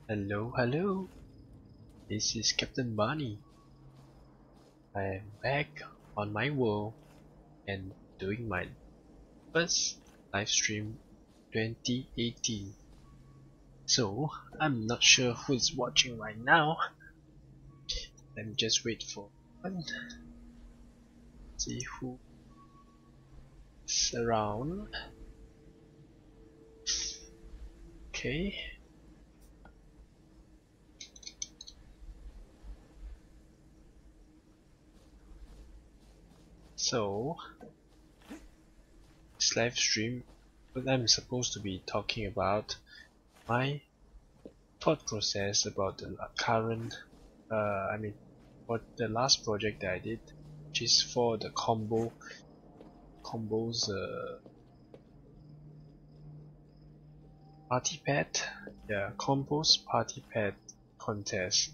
Hello, hello. This is Captain Bunny. I am back on my world and doing my first live stream 2018. So I'm not sure who is watching right now. Let me just wait for one. See who is around. Okay. So this live stream, what I'm supposed to be talking about my thought process about the current for the last project that I did, which is for the Combeau's Party Pad. Yeah, Combeau's Party Pad contest.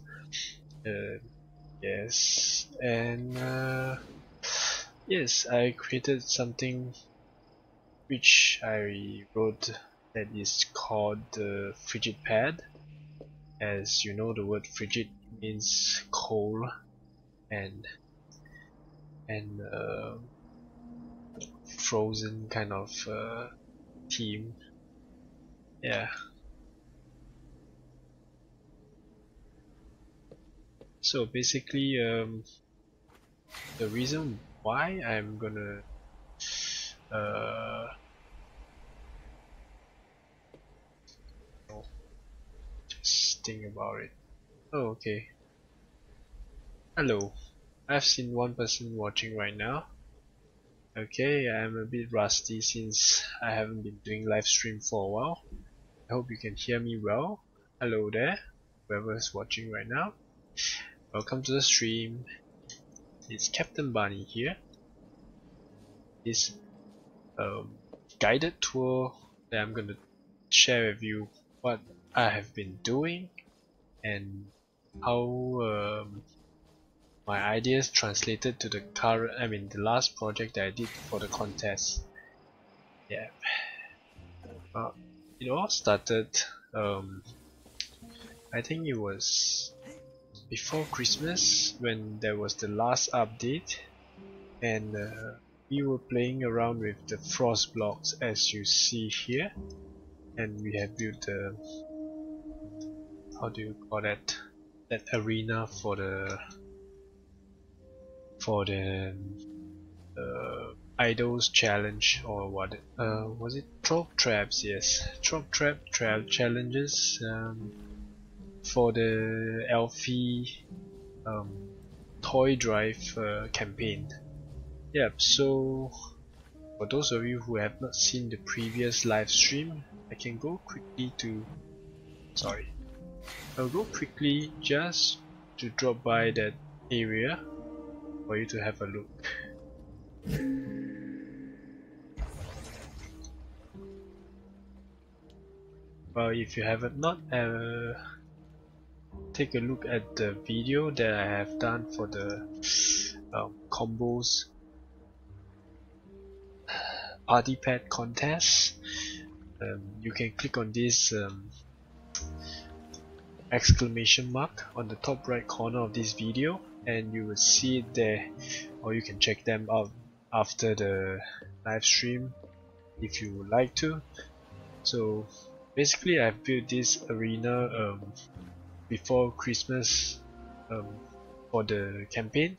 Yes, and yes, I created something which I wrote that is called the Frigid Pad. As you know, the word frigid means cold and frozen kind of theme. Yeah. So basically, the reason why I'm gonna just think about it. Oh, okay. Hello. I've seen one person watching right now. Okay, I'm a bit rusty since I haven't been doing live stream for a while. I hope you can hear me well. Hello there, whoever's watching right now. Welcome to the stream. It's Captain Bunny here. This guided tour that I'm gonna share with you what I have been doing and how my ideas translated to the the last project that I did for the contest. Yeah. It all started, I think it was before Christmas when there was the last update, and we were playing around with the frost blocks as you see here, and we have built the, how do you call that arena for the idols challenge, or what was it, trope traps? Yes, trope trap challenges for the Elfie toy drive campaign. Yep, so for those of you who have not seen the previous live stream, I can go quickly to, I'll go quickly just to drop by that area for you to have a look. Well, if you have not take a look at the video that I have done for the Combeau's Party Pad contest, you can click on this exclamation mark on the top right corner of this video and you will see it there, or you can check them out after the live stream if you would like to. So basically I've built this arena before Christmas for the campaign,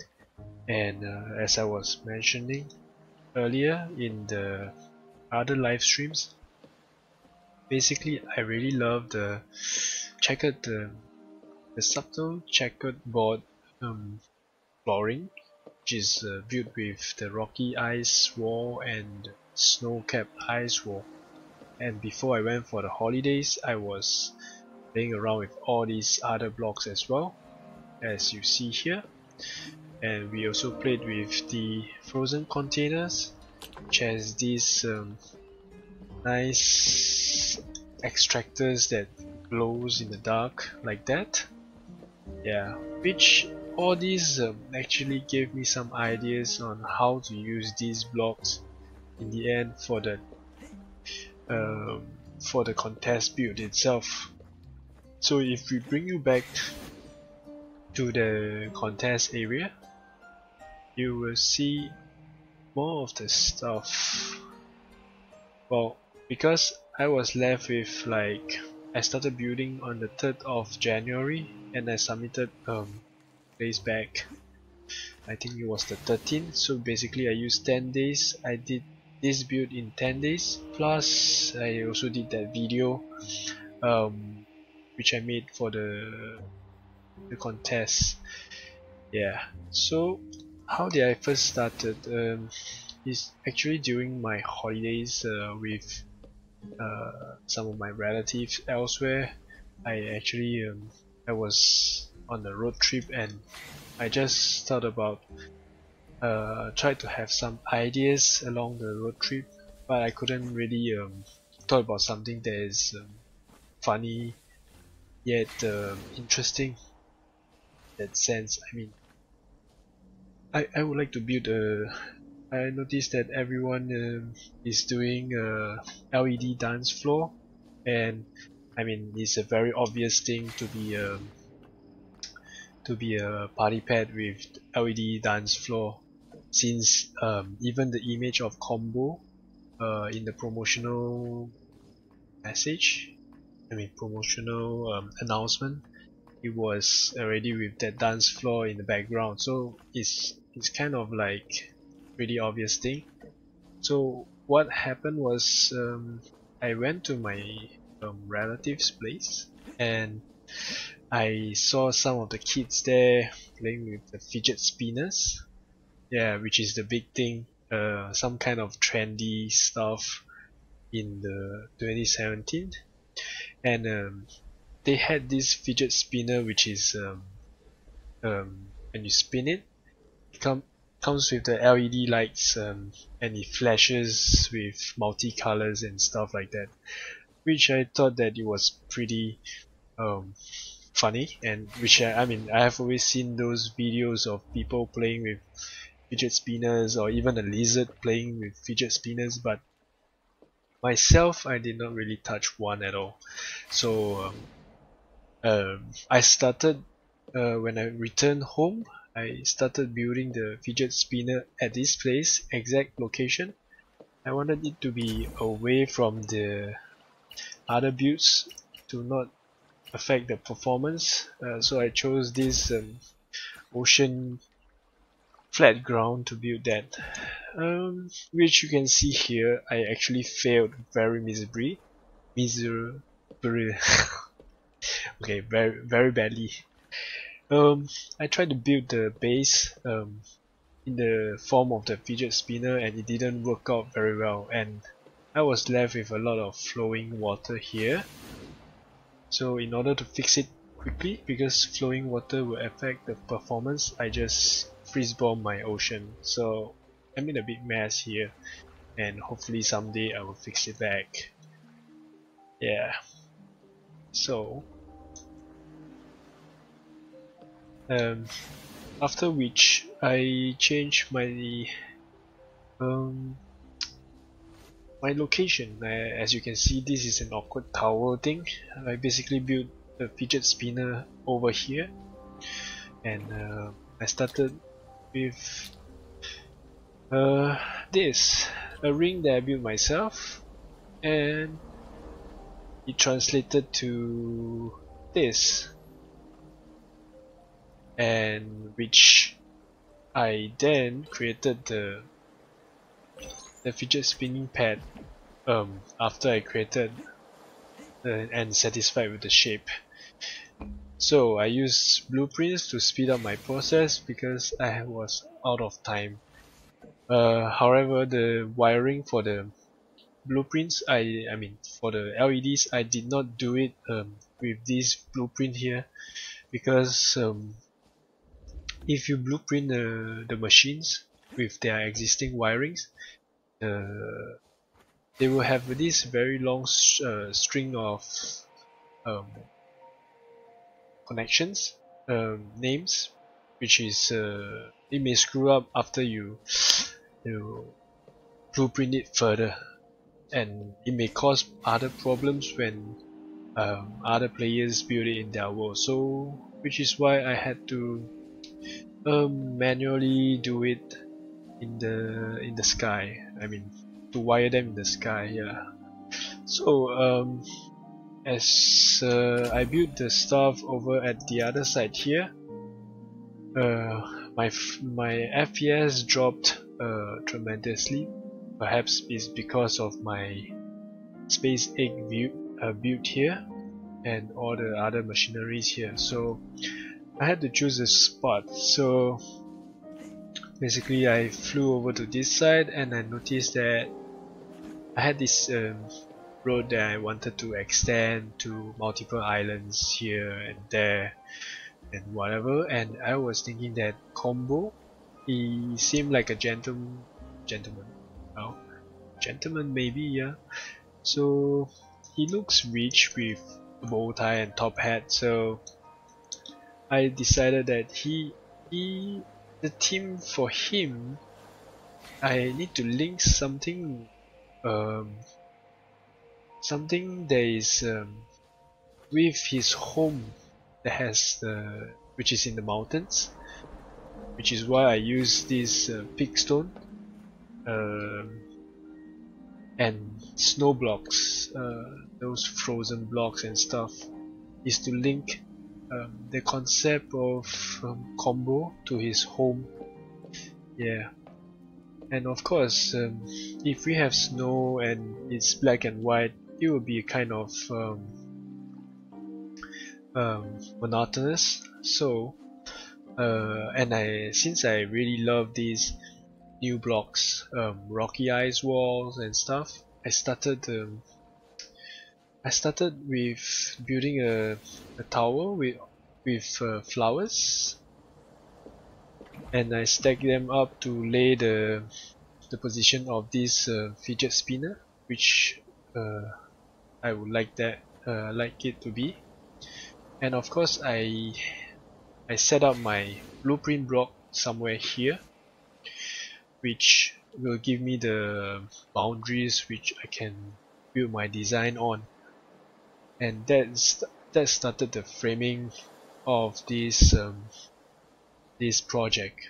and as I was mentioning earlier in the other live streams, basically I really love the checkered the subtle checkered board flooring, which is built with the rocky ice wall and snow-capped ice wall. And before I went for the holidays, I was playing around with all these other blocks as well, as you see here. And we also played with the frozen containers, which has these nice extractors that glows in the dark like that. Yeah, which all these actually gave me some ideas on how to use these blocks in the end for the contest build itself. So if we bring you back to the contest area, you will see more of the stuff. Well, because I was left with like, I started building on the 3rd of January and I submitted days back, I think it was the 13th, so basically I used 10 days. I did this build in 10 days, plus I also did that video which I made for the contest. Yeah, so how did I first started? Is actually during my holidays with some of my relatives elsewhere. I was on a road trip and I just thought about tried to have some ideas along the road trip, but I couldn't really thought about something that is funny yet interesting in that sense. I mean, I would like to build a. I noticed that everyone is doing a LED dance floor, and I mean it's a very obvious thing to be a party pad with LED dance floor, since even the image of Combeau in the promotional message, I mean promotional announcement, it was already with that dance floor in the background, so it's kind of like pretty obvious thing. So what happened was I went to my relative's place and I saw some of the kids there playing with the fidget spinners. Yeah, which is the big thing, some kind of trendy stuff in the 2017. And they had this fidget spinner which is when you spin it, it comes with the LED lights and it flashes with multicolors and stuff like that, which I thought that it was pretty funny, and which I mean I have always seen those videos of people playing with fidget spinners or even a lizard playing with fidget spinners, but myself I did not really touch one at all. So I started when I returned home, I started building the fidget spinner at this place, exact location. I wanted it to be away from the other builds to not affect the performance, so I chose this ocean flat ground to build that, which you can see here. I actually failed very miserably. Okay, very badly. I tried to build the base in the form of the fidget spinner and it didn't work out very well, and I was left with a lot of flowing water here. So in order to fix it quickly, because flowing water will affect the performance, I just freeze bomb my ocean. So I'm in a big mess here, and hopefully someday I will fix it back. Yeah. So after which I changed my my location. As you can see, this is an awkward tower thing. I basically built a fidget spinner over here, and I started with this, a ring that I built myself, and it translated to this, and which I then created the fidget spinning pad after I created and satisfied with the shape. So I used blueprints to speed up my process because I was out of time. However, the wiring for the blueprints, I mean for the LEDs, I did not do it with this blueprint here, because if you blueprint the machines with their existing wirings, they will have this very long string of connections, names, which is it may screw up after you blueprint it further, and it may cause other problems when other players build it in their world. So which is why I had to manually do it in the sky. I mean, to wire them in the sky. Yeah. So as I built the stuff over at the other side here, my FPS dropped tremendously. Perhaps it's because of my space egg build here and all the other machineries here. So I had to choose a spot. So basically I flew over to this side and I noticed that I had this road that I wanted to extend to multiple islands here and there and whatever, and I was thinking that Combeau, he seemed like a gentleman, no, gentleman maybe, yeah. So he looks rich with a bow tie and top hat, so I decided that the theme for him, I need to link something something that is with his home that has which is in the mountains, which is why I use this pig stone and snow blocks, those frozen blocks and stuff, is to link the concept of Combeau to his home. Yeah. And of course, if we have snow and it's black and white, it will be kind of monotonous. So, and since I really love these new blocks, rocky ice walls and stuff, I started with building a tower with flowers, and I stacked them up to lay the position of this fidget spinner, which I would like it to be. And of course I set up my blueprint block somewhere here, which will give me the boundaries which I can build my design on. And that started the framing of this project.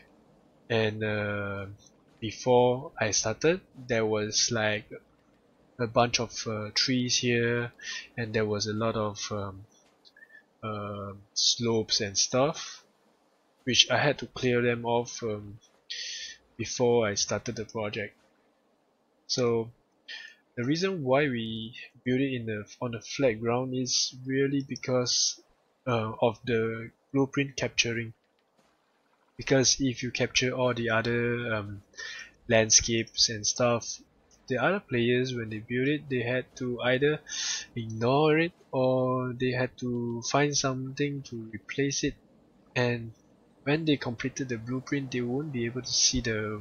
And before I started, there was like a bunch of trees here, and there was a lot of slopes and stuff, which I had to clear them off before I started the project. So the reason why we build it on a flat ground is really because of the blueprint capturing. Because if you capture all the other landscapes and stuff, the other players, when they build it, they had to either ignore it or they had to find something to replace it. And when they completed the blueprint, they won't be able to see the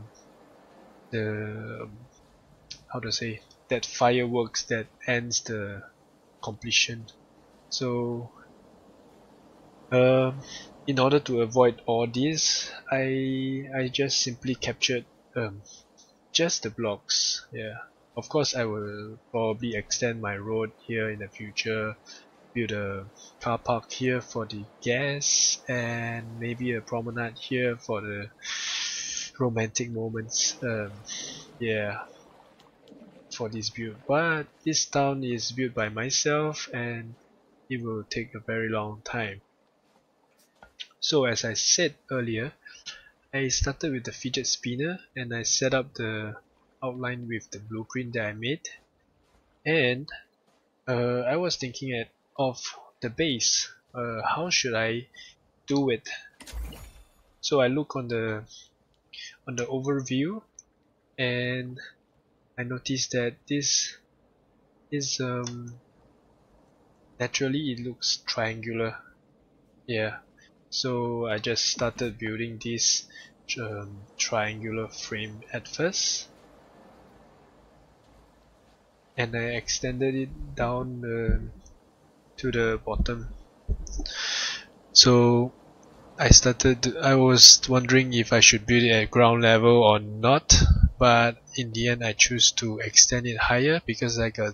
how to say, that fireworks that ends the completion. So in order to avoid all this, I just simply captured just the blocks. Yeah, of course I will probably extend my road here in the future, build a car park here for the guests, and maybe a promenade here for the romantic moments. Yeah, for this build. But this town is built by myself and it will take a very long time. So as I said earlier, I started with the fidget spinner and I set up the outline with the blueprint that I made, and I was thinking of the base. How should I do it? So I look on the overview and I noticed that this is naturally it looks triangular. Yeah. So I just started building this triangular frame at first, and I extended it down to the bottom. So I was wondering if I should build it at ground level or not, but in the end I choose to extend it higher because I got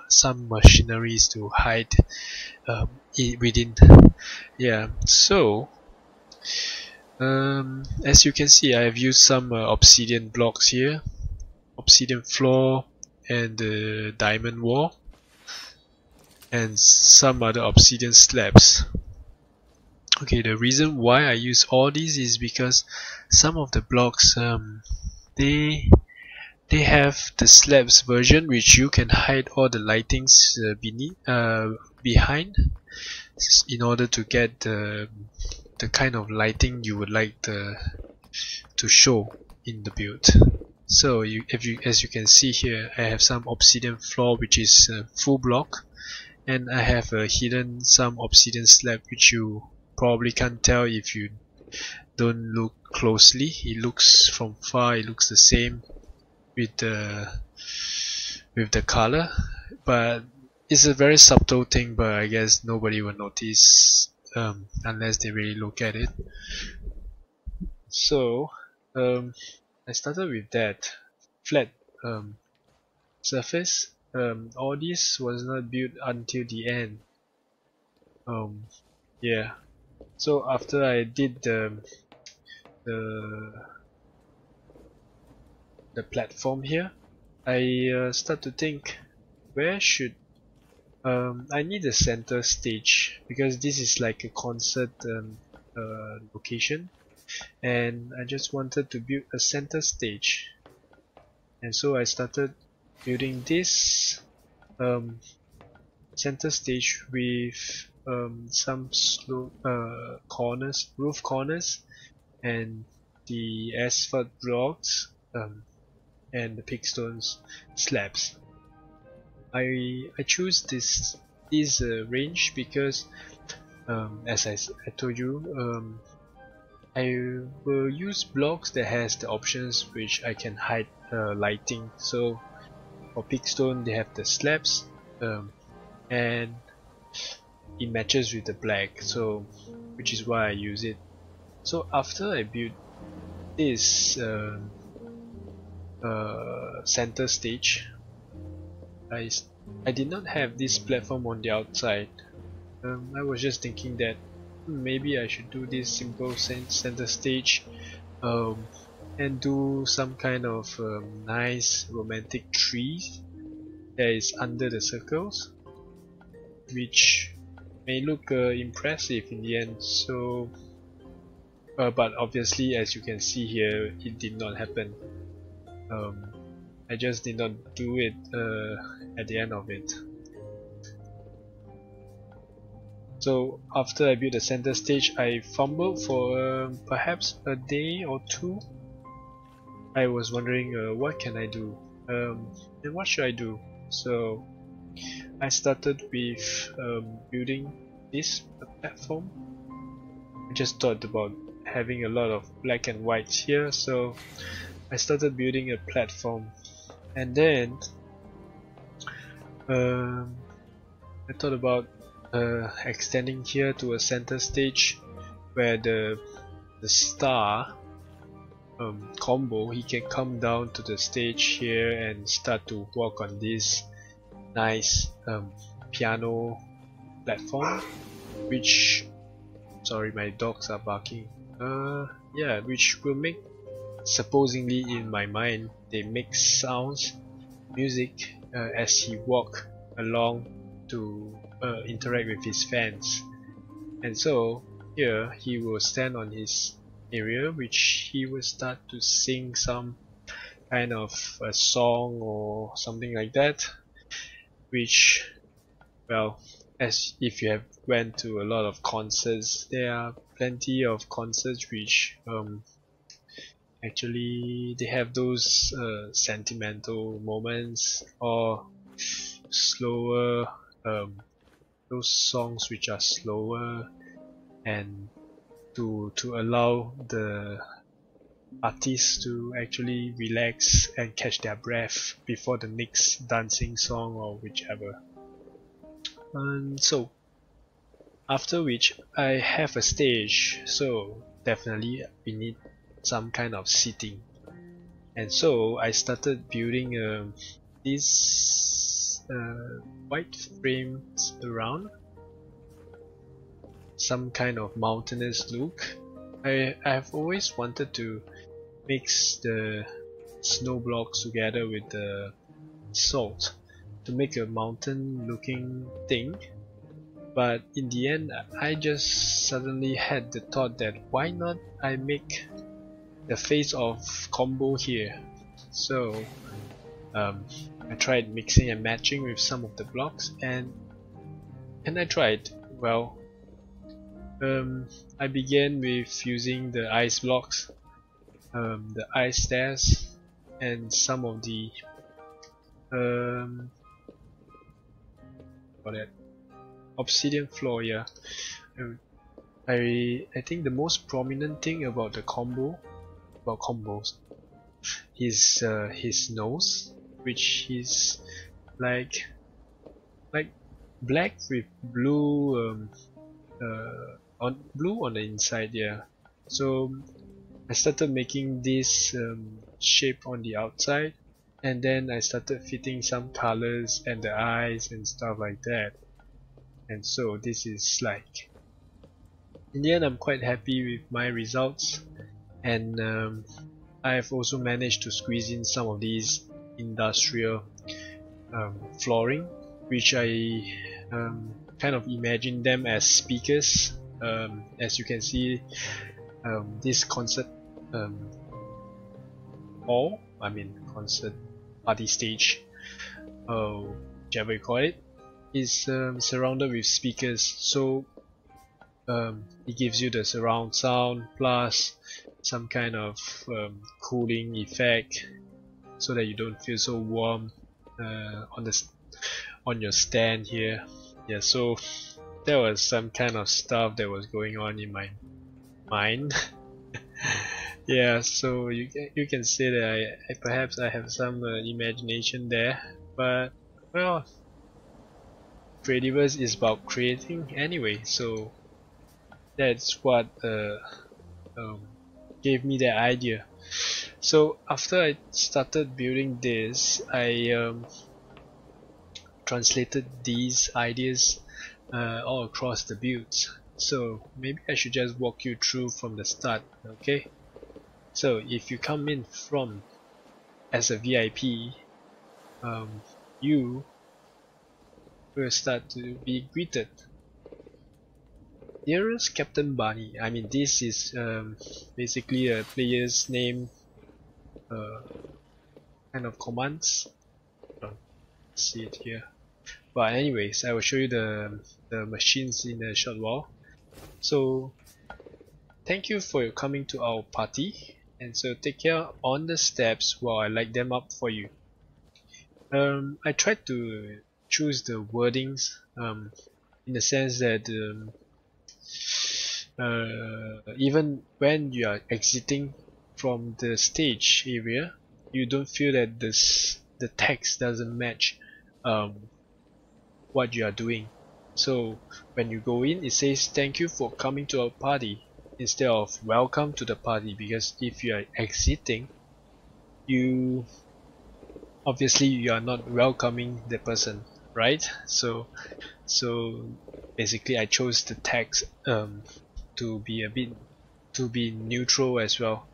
some machineries to hide within. Yeah, so as you can see, I have used some obsidian blocks here, obsidian floor and the diamond wall, and some other obsidian slabs. Okay, the reason why I use all these is because some of the blocks they have the slabs version which you can hide all the lightings behind in order to get the kind of lighting you would like to show in the build. So as you can see here, I have some obsidian floor which is full block, and I have hidden some obsidian slab which you probably can't tell if you don't look closely. It looks from far, it looks the same with the color, but it's a very subtle thing, but I guess nobody will notice unless they really look at it. So I started with that flat surface. All this was not built until the end. Yeah, so after I did the platform here, I start to think, where should I need a center stage, because this is like a concert location, and I just wanted to build a center stage. And so I started building this center stage with some roof corners, and the asphalt blocks and the pigstones slabs. I choose this range because as I told you, I will use blocks that has the options which I can hide lighting. So for pigstone they have the slabs, and it matches with the black, so which is why I use it. So after I built this center stage, I did not have this platform on the outside. I was just thinking that maybe I should do this simple center stage and do some kind of nice romantic trees that is under the circles, which may look impressive in the end. So but obviously, as you can see here, it did not happen. I just did not do it at the end of it. So after I built the center stage, I fumbled for perhaps a day or two. I was wondering what can I do, and what should I do. So I started with building this platform. I just thought about having a lot of black and whites here, so I started building a platform, and then I thought about extending here to a center stage where the star Combeau, he can come down to the stage here and start to walk on this nice piano platform, which, sorry, my dogs are barking. Yeah, which will make, supposedly in my mind, they make sounds, music as he walk along to interact with his fans. And so here he will stand on his area, which he will start to sing some kind of a song or something like that, which, well, as if you have went to a lot of concerts, there are plenty of concerts which actually they have those sentimental moments, or slower those songs which are slower, and to allow the artists to actually relax and catch their breath before the next dancing song or whichever. And so after which I have a stage, so definitely we need some kind of seating, And so I started building these white frames around, some kind of mountainous look. I have always wanted to mix the snow blocks together with the salt to make a mountain looking thing, but in the end I just suddenly had the thought that why not I make the face of Combeau here. So I tried mixing and matching with some of the blocks, and I tried well. I began with using the ice blocks, the ice stairs, and some of the obsidian floor. Yeah, I think the most prominent thing about the combos is his nose, which is like black with blue blue on the inside. Yeah, so I started making this shape on the outside, and then I started fitting some colors and the eyes and stuff like that. And so this is like, in the end I'm quite happy with my results, and I have also managed to squeeze in some of these industrial flooring, which I kind of imagine them as speakers. As you can see, this concert hall, I mean concert party stage, whichever you call it, is surrounded with speakers, so it gives you the surround sound plus some kind of cooling effect, so that you don't feel so warm on your stand here. Yeah, so there was some kind of stuff that was going on in my mind. Yeah, so you can say that perhaps I have some imagination there, but well, Creativerse is about creating anyway, so that's what gave me the idea. So after I started building this, I translated these ideas all across the builds. So maybe I should just walk you through from the start, okay? So if you come in from as a VIP, you will start to be greeted. Dearest Captain Bunny, I mean this is basically a player's name kind of commands. Don't see it here. But anyways, I will show you the machines in a short while. So thank you for your coming to our party, and so take care on the steps while I light them up for you. I tried to choose the wordings in the sense that even when you are exiting from the stage area, you don't feel that the text doesn't match what you are doing. So when you go in, it says thank you for coming to our party instead of welcome to the party, because if you are exiting, you obviously you are not welcoming the person, right? So basically I chose the text to be neutral as well.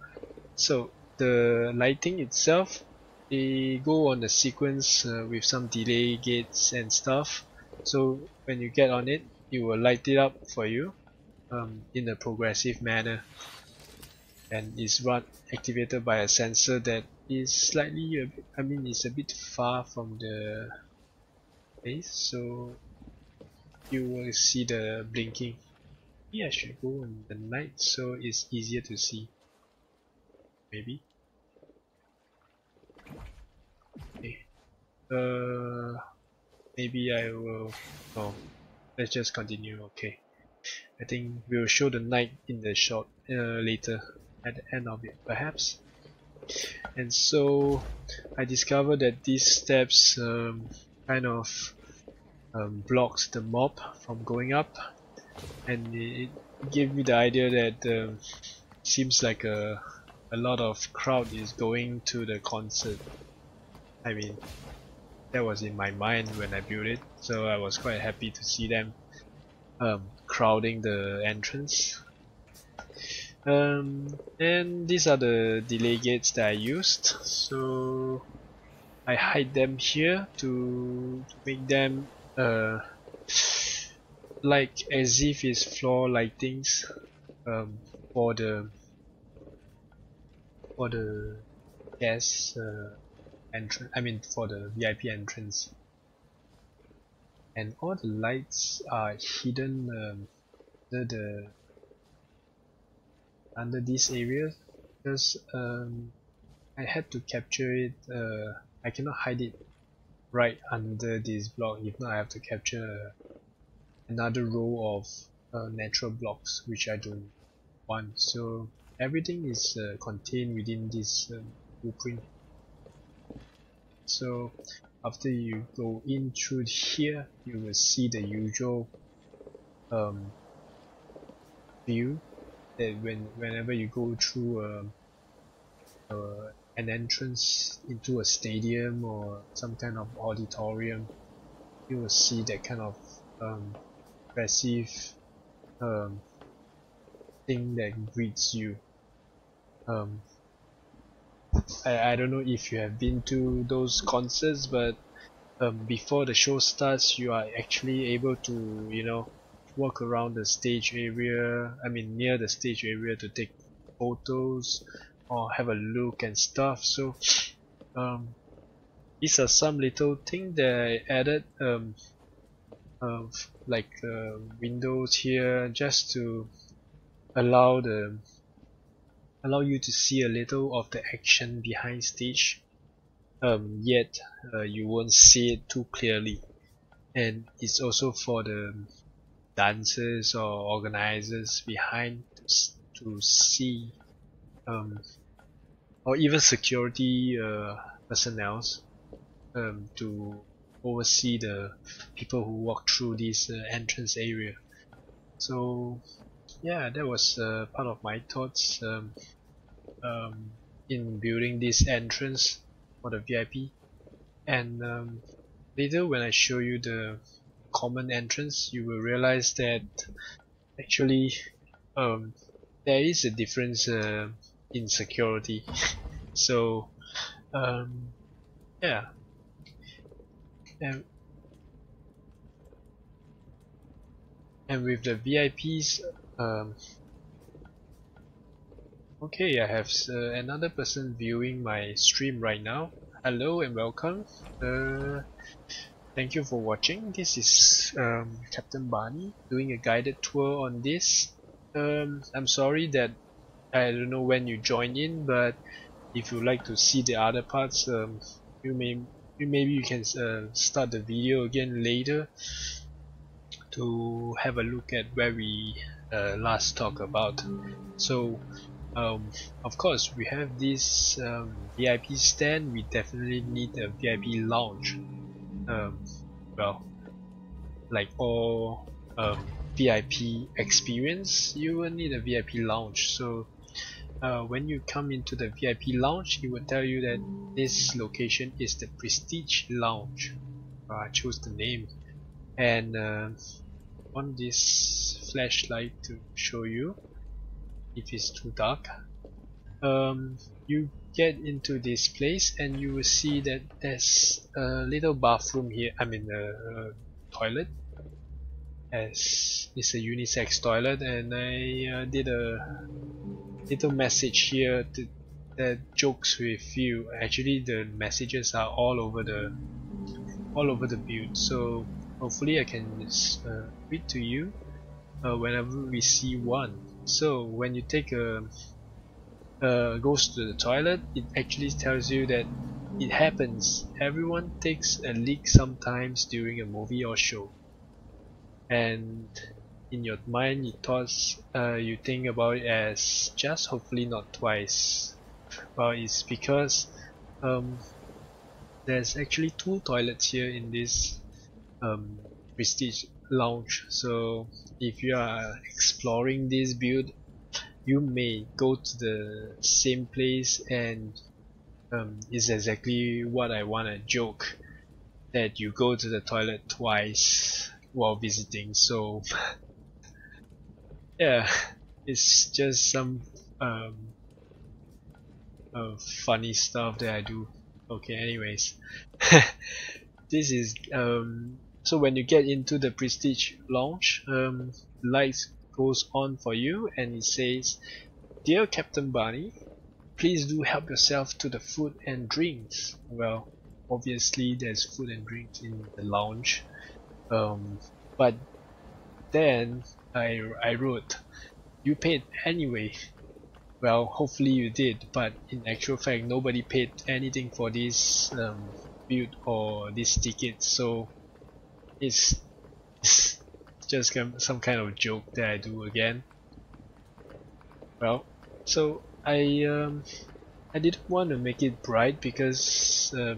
So the lighting itself, they go on the sequence with some delay gates and stuff. So when you get on it, it will light it up for you in a progressive manner, and is activated by a sensor that is slightly, it's a bit far from the base, so you will see the blinking. Maybe I should go in the night so it's easier to see. Maybe. Okay. Maybe I will. Oh, let's just continue. Okay. I think we'll show the night in the shot later, at the end of it, perhaps. And so I discovered that these steps kind of blocks the mob from going up, and it gave me the idea that seems like a a lot of crowd is going to the concert. I mean, that was in my mind when I built it, so I was quite happy to see them crowding the entrance. And these are the delay gates that I used, so I hide them here to make them like as if it's floor lightings for the guest entrance. I mean for the VIP entrance, and all the lights are hidden under this area because I had to capture it. I cannot hide it right under this block. If not, I have to capture another row of natural blocks, which I don't want. So everything is contained within this blueprint. So after you go in through here, you will see the usual view that whenever you go through an entrance into a stadium or some kind of auditorium, you will see that kind of impressive thing that greets you. I don't know if you have been to those concerts, but before the show starts, you are actually able to, you know, walk around the stage area, I mean near the stage area, to take photos or have a look and stuff. So these are some little things that I added, like windows here, just to allow you to see a little of the action behind stage, yet you won't see it too clearly. And it's also for the dancers or organizers behind to see, or even security personnel to oversee the people who walk through this entrance area. So yeah, that was part of my thoughts in building this entrance for the VIP. And later when I show you the common entrance, you will realize that actually there is a difference in security. So yeah, and with the VIPs, okay, I have another person viewing my stream right now. Hello and welcome. Thank you for watching. This is Captain Barney doing a guided tour on this. I'm sorry that I don't know when you joined in, but if you like to see the other parts, maybe you can start the video again later to have a look at where we last talked about. So of course we have this VIP stand. We definitely need a VIP lounge. Well, like all VIP experience, you will need a VIP lounge. So when you come into the VIP lounge, it will tell you that this location is the Prestige Lounge. I chose the name, and on this flashlight to show you if it's too dark. You get into this place and you will see that there's a little bathroom here, I mean a toilet, as it's a unisex toilet, and I did a little message here that jokes with you. Actually the messages are all over the build, so hopefully I can read to you whenever we see one. So when you take a goes to the toilet, it actually tells you that it happens. Everyone takes a leak sometimes during a movie or show, and in your mind you think about it as just hopefully not twice. Well, it's because there's actually two toilets here in this Prestige Lounge. So if you are exploring this build, you may go to the same place and it's exactly what I wanna joke, that you go to the toilet twice while visiting. So yeah, it's just some um, funny stuff that I do. Okay, anyways, this is so when you get into the Prestige lounge, lights goes on for you and it says, "Dear Captain Barney, please do help yourself to the food and drinks." Well, obviously there's food and drinks in the lounge, but then I wrote, "You paid anyway." Well, hopefully you did, but in actual fact nobody paid anything for this build or this ticket, so it's, it's just some kind of joke that I do again. Well, so I didn't want to make it bright because I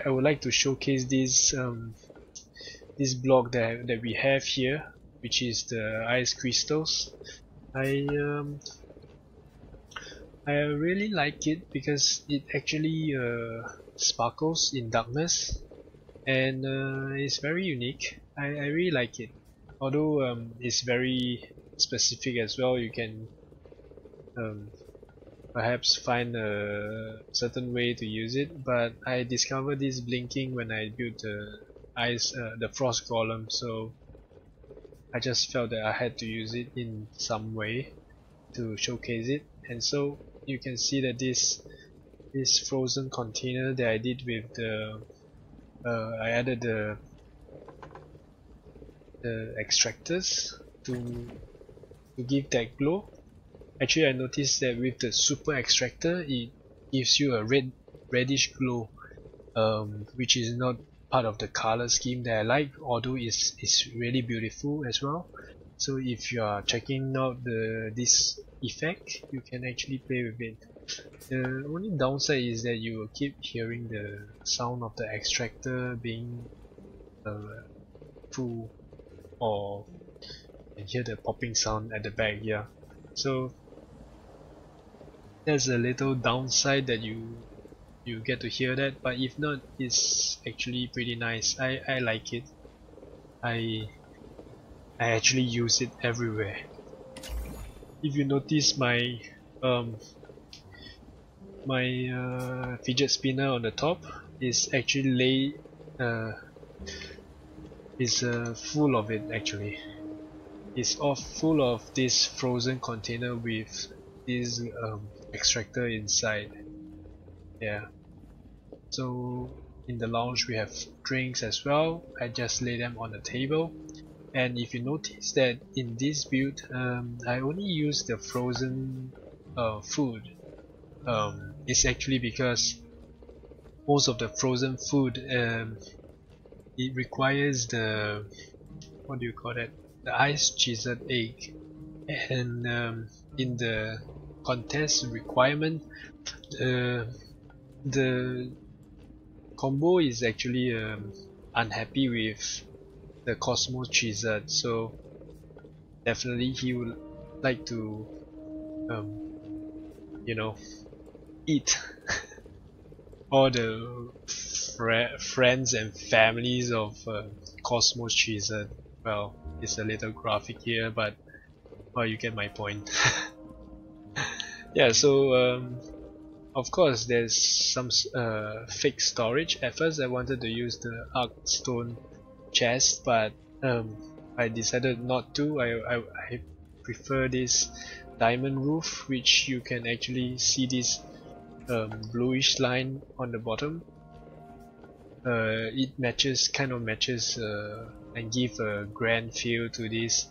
would like to showcase this block that we have here, which is the ice crystals. I really like it because it actually sparkles in darkness, and it's very unique. I really like it. Although it's very specific as well. You can um, perhaps find a certain way to use it, but I discovered this blinking when I built the frost golem, so I just felt that I had to use it in some way to showcase it. And so you can see that this frozen container that I did with the I added the extractors to give that glow. Actually, I noticed that with the super extractor, it gives you a reddish glow, which is not part of the color scheme that I like, although it's really beautiful as well. So if you are checking out this effect, you can actually play with it. The only downside is that you will keep hearing the sound of the extractor being full, or you can hear the popping sound at the back. Yeah, so there's a little downside that you get to hear that, but if not, it's actually pretty nice. I like it. I actually use it everywhere. If you notice my um fidget spinner on the top is actually full of it. Actually, it's all full of this frozen container with this extractor inside. Yeah. So in the lounge we have drinks as well. I just lay them on the table. And if you notice that in this build, I only use the frozen food. It's actually because most of the frozen food it requires the, what do you call that, the ice chiseled egg, and in the contest requirement, the combo is actually unhappy with the Cosmos Chiseled, so definitely he would like to you know, eat all the friends and families of Cosmos Chiseled. Well, it's a little graphic here, but well, you get my point. Yeah, so of course there's some fake storage. At first I wanted to use the arc stone chest, but I decided not to. I prefer this diamond roof, which you can actually see this bluish line on the bottom. It kind of matches and give a grand feel to this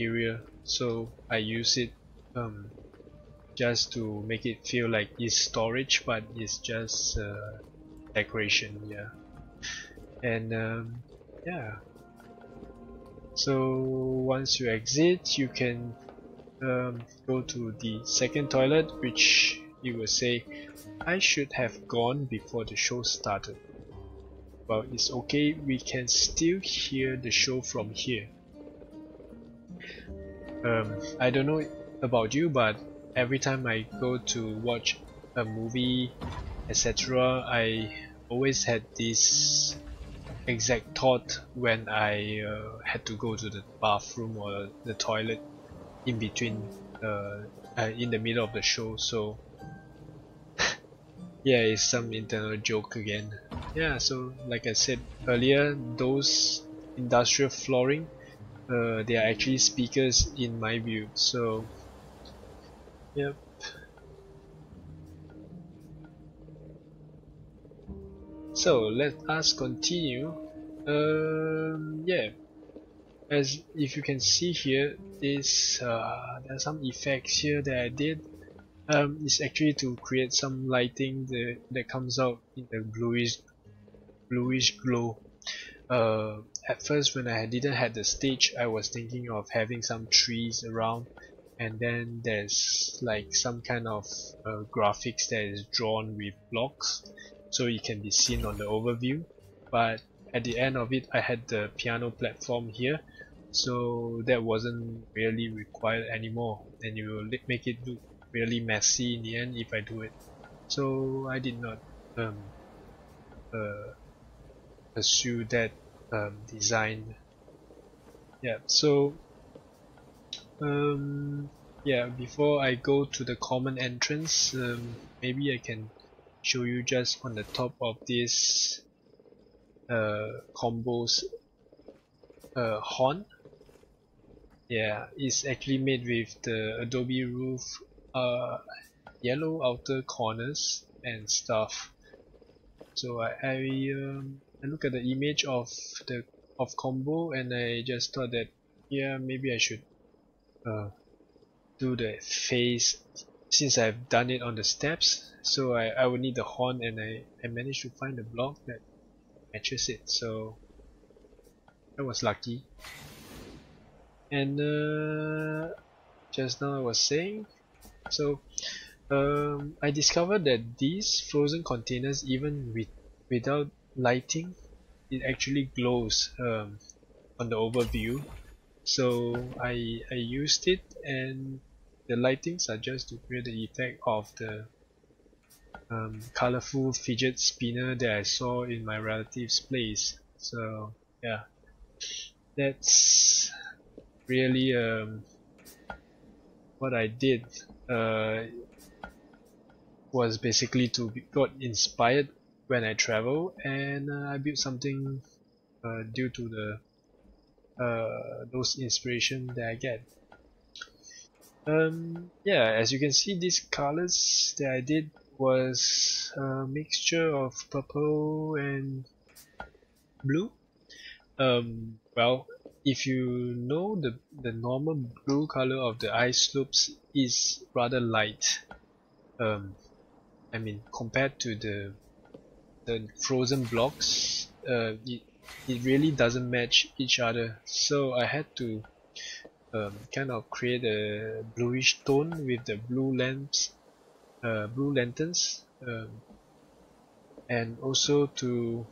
area, so I use it just to make it feel like it's storage, but it's just decoration. Yeah. And yeah, so once you exit, you can go to the second toilet, which you will say, "I should have gone before the show started." Well, it's okay, we can still hear the show from here. I don't know about you, but every time I go to watch a movie, etc., I always had this exact thought when I had to go to the bathroom or the toilet in between, in the middle of the show. So yeah, it's some internal joke again. Yeah, so like I said earlier, those industrial flooring, they are actually speakers in my view. So yeah. So let us continue. Yeah, as if you can see here, there are some effects here that I did. It's actually to create some lighting that comes out in the bluish glow. At first, when I didn't have the stage, I was thinking of having some trees around, and then there's like some kind of graphics that is drawn with blocks, so it can be seen on the overview. But at the end of it, I had the piano platform here, so that wasn't really required anymore, and it will make it look really messy in the end if I do it. So I did not um, uh, pursue that design. Yeah, so um, yeah, before I go to the common entrance, maybe I can show you just on the top of this Combeau's horn. Yeah, it's actually made with the adobe roof, uh, yellow outer corners and stuff. So I look at the image of Combeau, and I just thought that yeah, maybe I should uh, do the face since I've done it on the steps. So I would need the horn, and I managed to find a block that matches it. So I was lucky. And just now I was saying, so I discovered that these frozen containers, even without lighting, it actually glows on the overview. So I used it, and the lightings are just to create the effect of the colorful fidget spinner that I saw in my relative's place. So yeah, that's really what I did. Was basically to got inspired when I travel, and I built something due to the those inspiration that I get. Yeah, as you can see, these colors that I did was a mixture of purple and blue. Well, if you know the normal blue color of the ice slopes is rather light. Um, I mean, compared to the frozen blocks, it really doesn't match each other. So I had to kind of create a bluish tone with the blue lanterns, and also to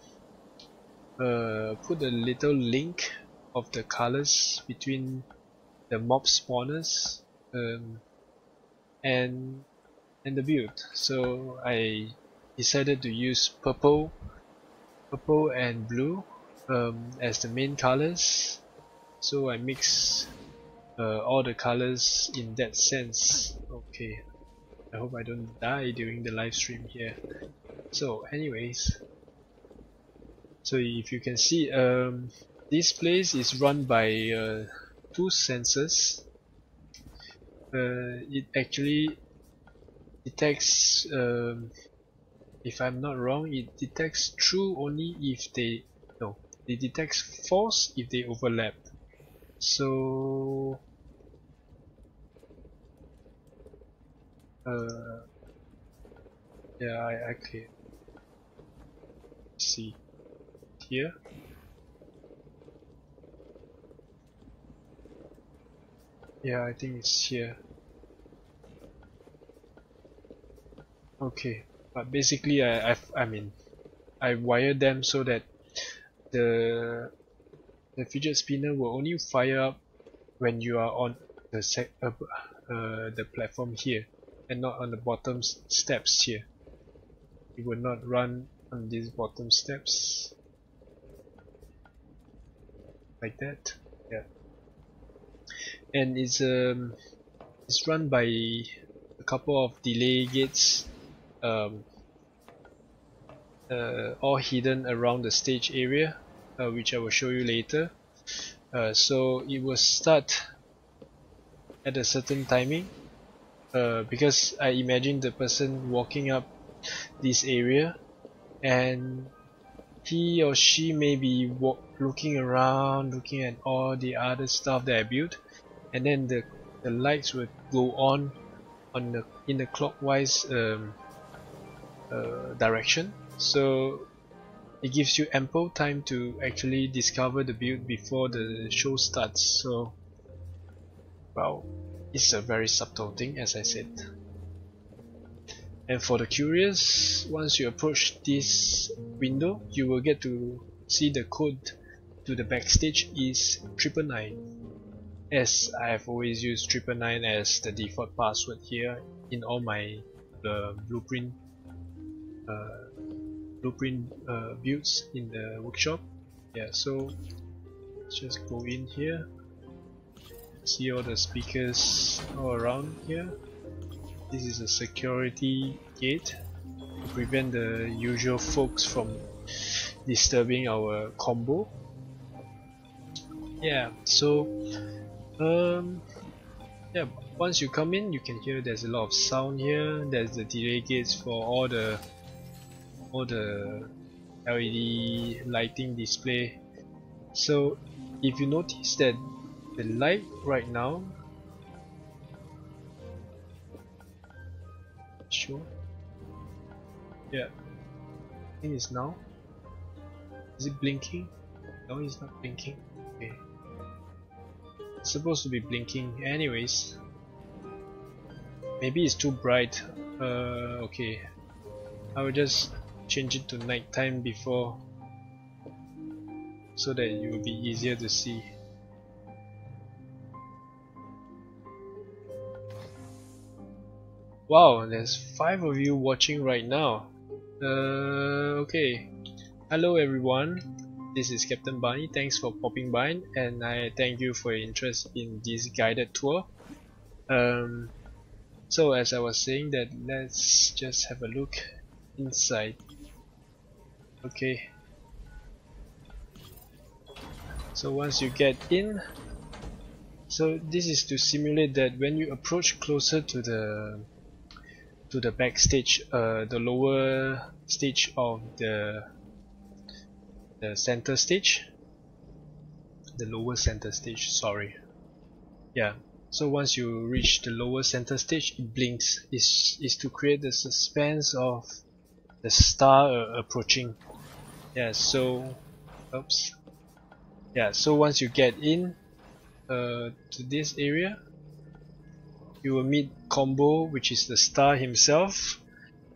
put a little link of the colors between the mob spawners um, and the build. So I decided to use purple and blue as the main colors. So I mix all the colors in that sense. Okay, I hope I don't die during the live stream here. So anyways, so if you can see, this place is run by two sensors. It actually detects, if I'm not wrong, it detects true only if they, no, it detects false if they overlap. So uh, yeah, I can see here. Yeah, I think it's here. Okay, but basically I mean I wired them so that the fidget spinner will only fire up when you are on the platform here and not on the bottom steps here. It will not run on these bottom steps like that. Yeah, and it's run by a couple of delay gates, all hidden around the stage area, which I will show you later. So it will start at a certain timing, because I imagine the person walking up this area and he or she may be looking around, looking at all the other stuff that I built, and then the lights will go on in the clockwise direction. So it gives you ample time to actually discover the build before the show starts. So, well, it's a very subtle thing, as I said. And for the curious, once you approach this window, you will get to see the code to the backstage is 999, as I have always used 999 as the default password here in all my blueprint builds in the workshop. Yeah, so let's just go in here, see all the speakers all around here. This is a security gate to prevent the usual folks from disturbing our combo. Yeah, so yeah, once you come in, you can hear there's a lot of sound here. There's the delay gates for all the LED lighting display. So if you notice that the light right now, sure, yeah, I think it's now. Is it blinking? No, it's not blinking. Okay, it's supposed to be blinking anyways. Maybe it's too bright. Okay, I will just change it to nighttime before, so that it will be easier to see. Wow, there's 5 of you watching right now. Okay. Hello everyone. This is Captain Bunny. Thanks for popping by, and I thank you for your interest in this guided tour. So as I was saying, that let's just have a look inside. Okay. So once you get in, so this is to simulate that when you approach closer to the backstage, the lower stage of the center stage, the lower center stage, sorry. Yeah, so once you reach the lower center stage, it blinks. Is to create the suspense of the star approaching. Yeah, so oops. Yeah, so once you get in to this area, you will meet Combeau, which is the star himself.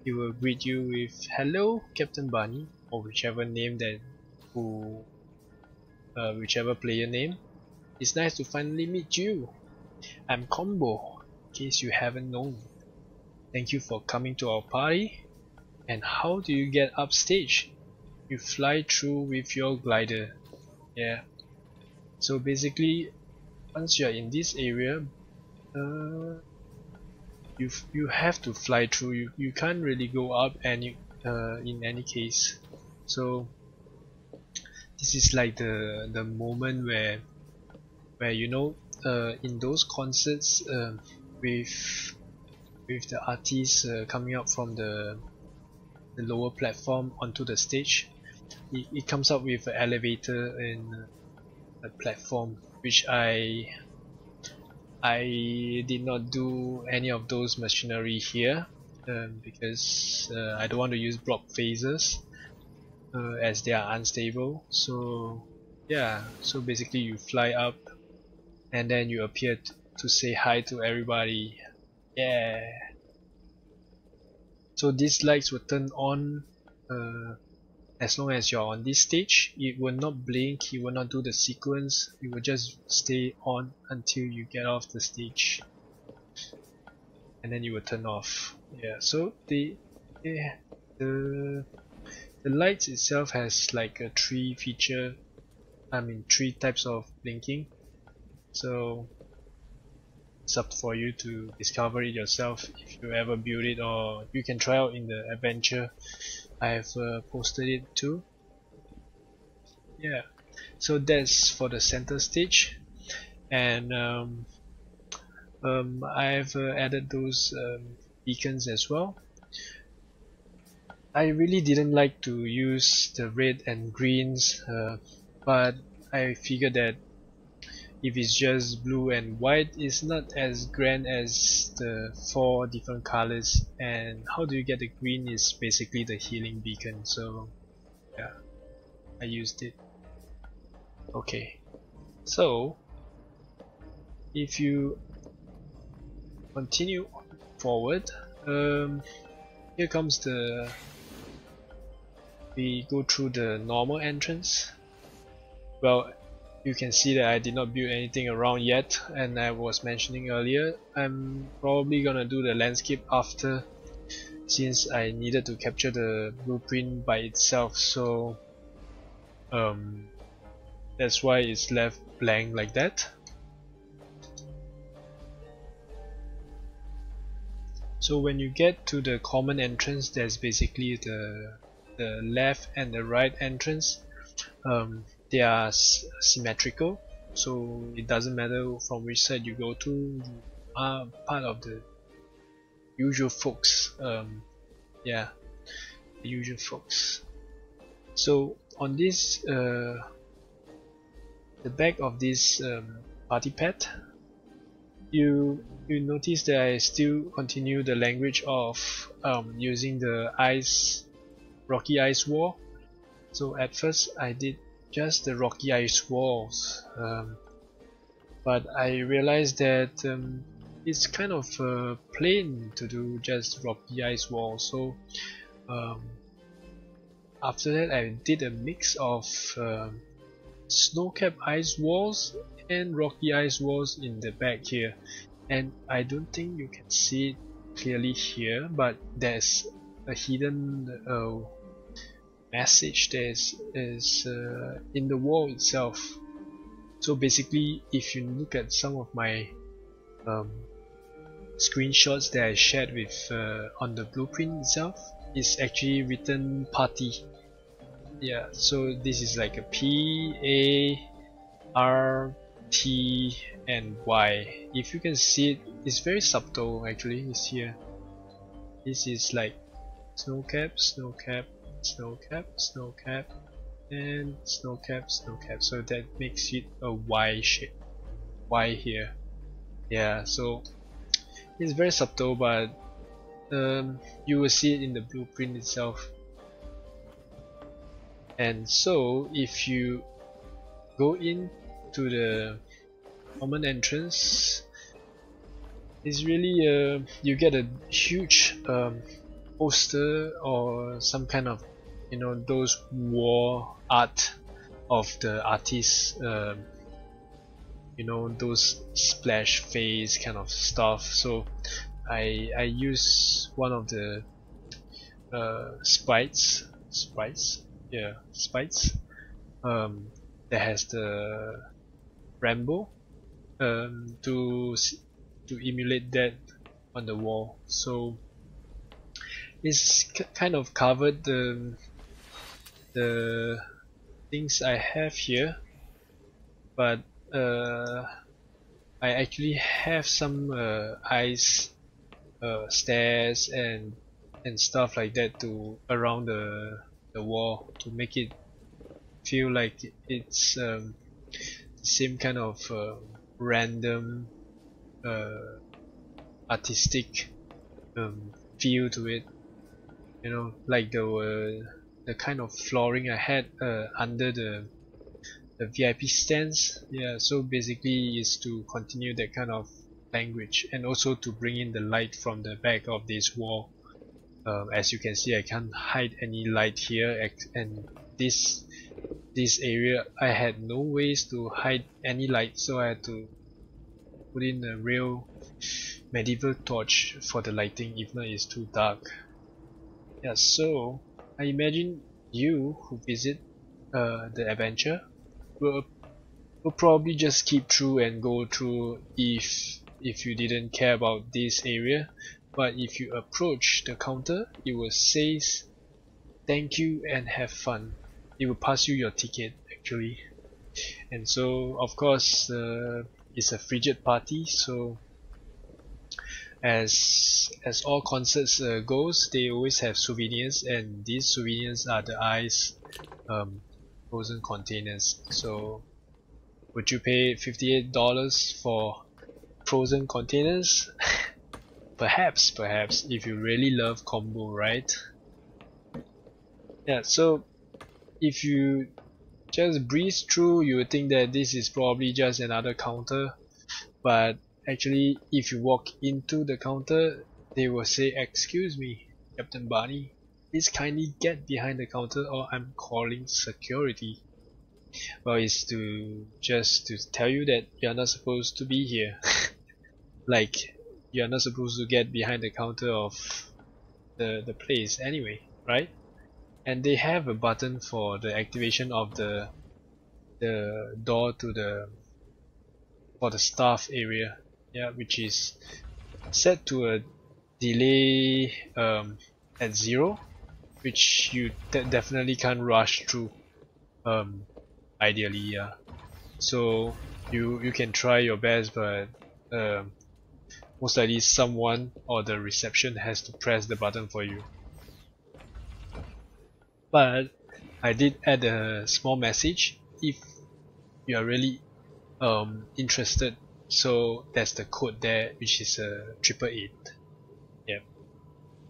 He will greet you with "Hello, Captain Bunny," or whichever name that whichever player name. It's nice to finally meet you. I'm Combeau, in case you haven't known. Thank you for coming to our party. And how do you get upstage? You fly through with your glider. Yeah. So basically, once you're in this area, you have to fly through. You can't really go up in any case. So this is like the moment where you know, in those concerts, with the artists coming up from the lower platform onto the stage, it comes up with an elevator and a platform, which I did not do any of those machinery here, because I don't want to use block phasers, as they are unstable. So yeah, so basically you fly up and then you appear to say hi to everybody. Yeah. So these lights will turn on, as long as you're on this stage, it will not blink, it will not do the sequence, it will just stay on until you get off the stage, and then you will turn off. Yeah, so the lights itself has like a three types of blinking, so it's up for you to discover it yourself if you ever build it, or you can try out in the adventure. I have posted it too. Yeah, so that's for the center stage, and I've added those beacons as well. I really didn't like to use the red and greens, but I figured that if it's just blue and white, it's not as grand as the 4 different colors, and how do you get the green is basically the healing beacon, so yeah, I used it. Okay, so if you continue forward, here comes we go through the normal entrance. Well, you can see that I did not build anything around yet, and I was mentioning earlier, I'm probably gonna do the landscape after, since I needed to capture the blueprint by itself, so that's why it's left blank like that. So when you get to the common entrance, there's basically the left and the right entrance. They are symmetrical, so it doesn't matter from which side you go to, you are part of the usual folks. Yeah, the usual folks. So on this, the back of this party pad, you notice that I still continue the language of using the rocky ice wall. So at first I did just the rocky ice walls, but I realized that it's kind of plain to do just rocky ice walls, so after that I did a mix of snow-capped ice walls and rocky ice walls in the back here, and I don't think you can see it clearly here, but there's a hidden message that is in the wall itself. So basically, if you look at some of my screenshots that I shared with on the blueprint itself, it's actually written party. Yeah, so this is like a P, A, R, T, and Y. If you can see it, it's very subtle actually. It's here. This is like snowcap, snowcap, snowcap, snowcap, and snowcap, snowcap. So that makes it a Y shape. Y here. Yeah, so it's very subtle, but you will see it in the blueprint itself. And so if you go into the common entrance, it's really you get a huge poster or some kind of, you know, those wall art of the artists, you know, those splash face kind of stuff. So I use one of the sprites, that has the rainbow to emulate that on the wall. So it's kind of covered the things I have here, but I actually have some ice stairs and stuff like that to around the wall to make it feel like it's the same kind of random artistic feel to it, you know, like the kind of flooring I had under the VIP stands. Yeah, so basically is to continue that kind of language and also to bring in the light from the back of this wall. As you can see, I can't hide any light here, and this area I had no ways to hide any light, so I had to put in a real medieval torch for the lighting, if not it's too dark. Yeah, so I imagine you who visit the adventure will probably just skip through and go through if you didn't care about this area. But if you approach the counter, it will say thank you and have fun. It will pass you your ticket actually. And so of course it's a Frigid party, so as all concerts goes, they always have souvenirs, and these souvenirs are the ice frozen containers. So would you pay $58 for frozen containers? Perhaps if you really love combo, right? Yeah, so if you just breeze through, you would think that this is probably just another counter, but actually if you walk into the counter, they will say, excuse me, Captain Barney, please kindly get behind the counter or I'm calling security. Well, it's just to tell you that you're not supposed to be here. Like, you're not supposed to get behind the counter of the place anyway, right? And they have a button for the activation of the door to for the staff area, yeah, which is set to a delay at 0, which you definitely can't rush through, ideally, yeah. So you can try your best, but most likely someone or the reception has to press the button for you. But I did add a small message if you are really interested. So that's the code there, which is 888. Yep.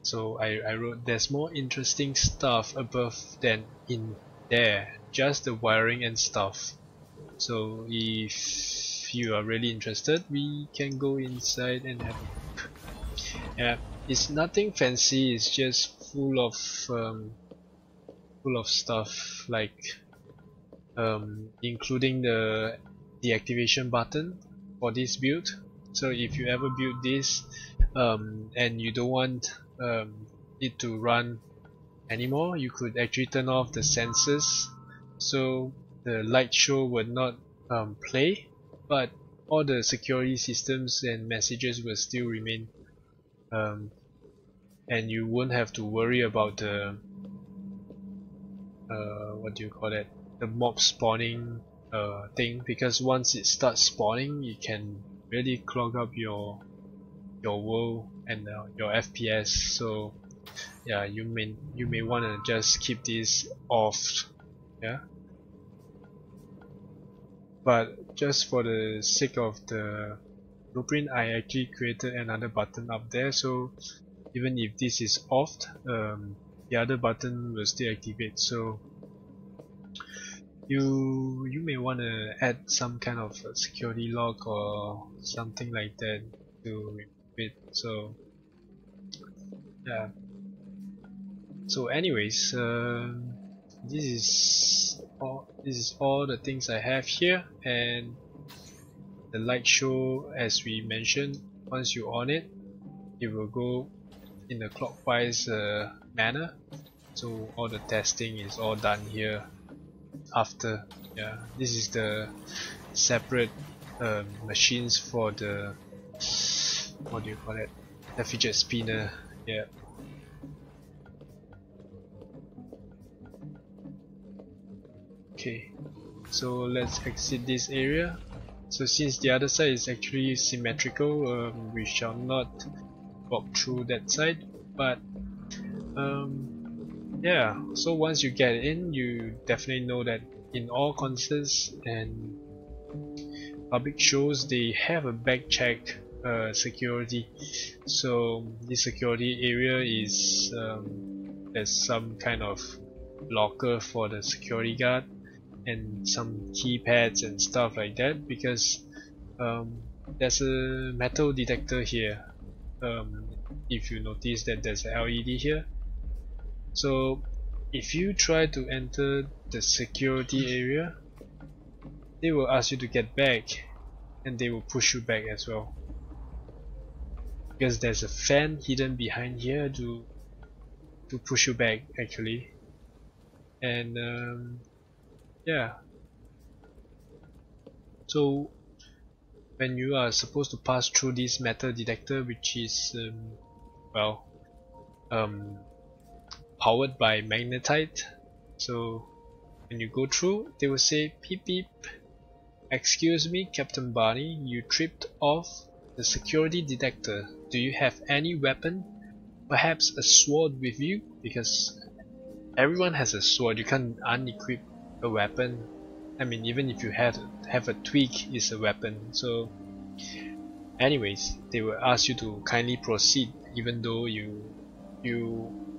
So I wrote there's more interesting stuff above than in there, just the wiring and stuff. So if you are really interested, we can go inside and have a look. Yeah, it's nothing fancy, it's just full of stuff, like including the deactivation button for this build. So if you ever build this and you don't want it to run anymore, you could actually turn off the sensors, so the light show would not play, but all the security systems and messages will still remain, and you won't have to worry about the what do you call that, the mob spawning thing, because once it starts spawning, it can really clog up your world and your FPS. So yeah, you may want to just keep this off, yeah. But just for the sake of the blueprint, I actually created another button up there, so even if this is off, the other button will still activate. So you may want to add some kind of a security lock or something like that to remove it. So yeah. So anyways, this is all the things I have here, and the light show, as we mentioned, once you on it, it will go in a clockwise manner. So all the testing is all done here after. Yeah, this is the separate machines for the, what do you call it, the fidget spinner. Yeah. Okay, so let's exit this area. So since the other side is actually symmetrical, we shall not walk through that side, but yeah, so once you get in, you definitely know that in all concerts and public shows, they have a back check security. So this security area is there's some kind of locker for the security guard and some keypads and stuff like that, because there's a metal detector here. if you notice that there's a LED here. So if you try to enter the security area, they will ask you to get back, and they will push you back as well, because there's a fan hidden behind here to push you back actually. And yeah, so when you are supposed to pass through this metal detector, which is well, powered by magnetite, so when you go through, they will say beep beep, excuse me Captain Barney, you tripped off the security detector. Do you have any weapon? Perhaps a sword with you? Because everyone has a sword, you can't unequip a weapon. I mean, even if you have a twig, is a weapon. So anyways, they will ask you to kindly proceed, even though you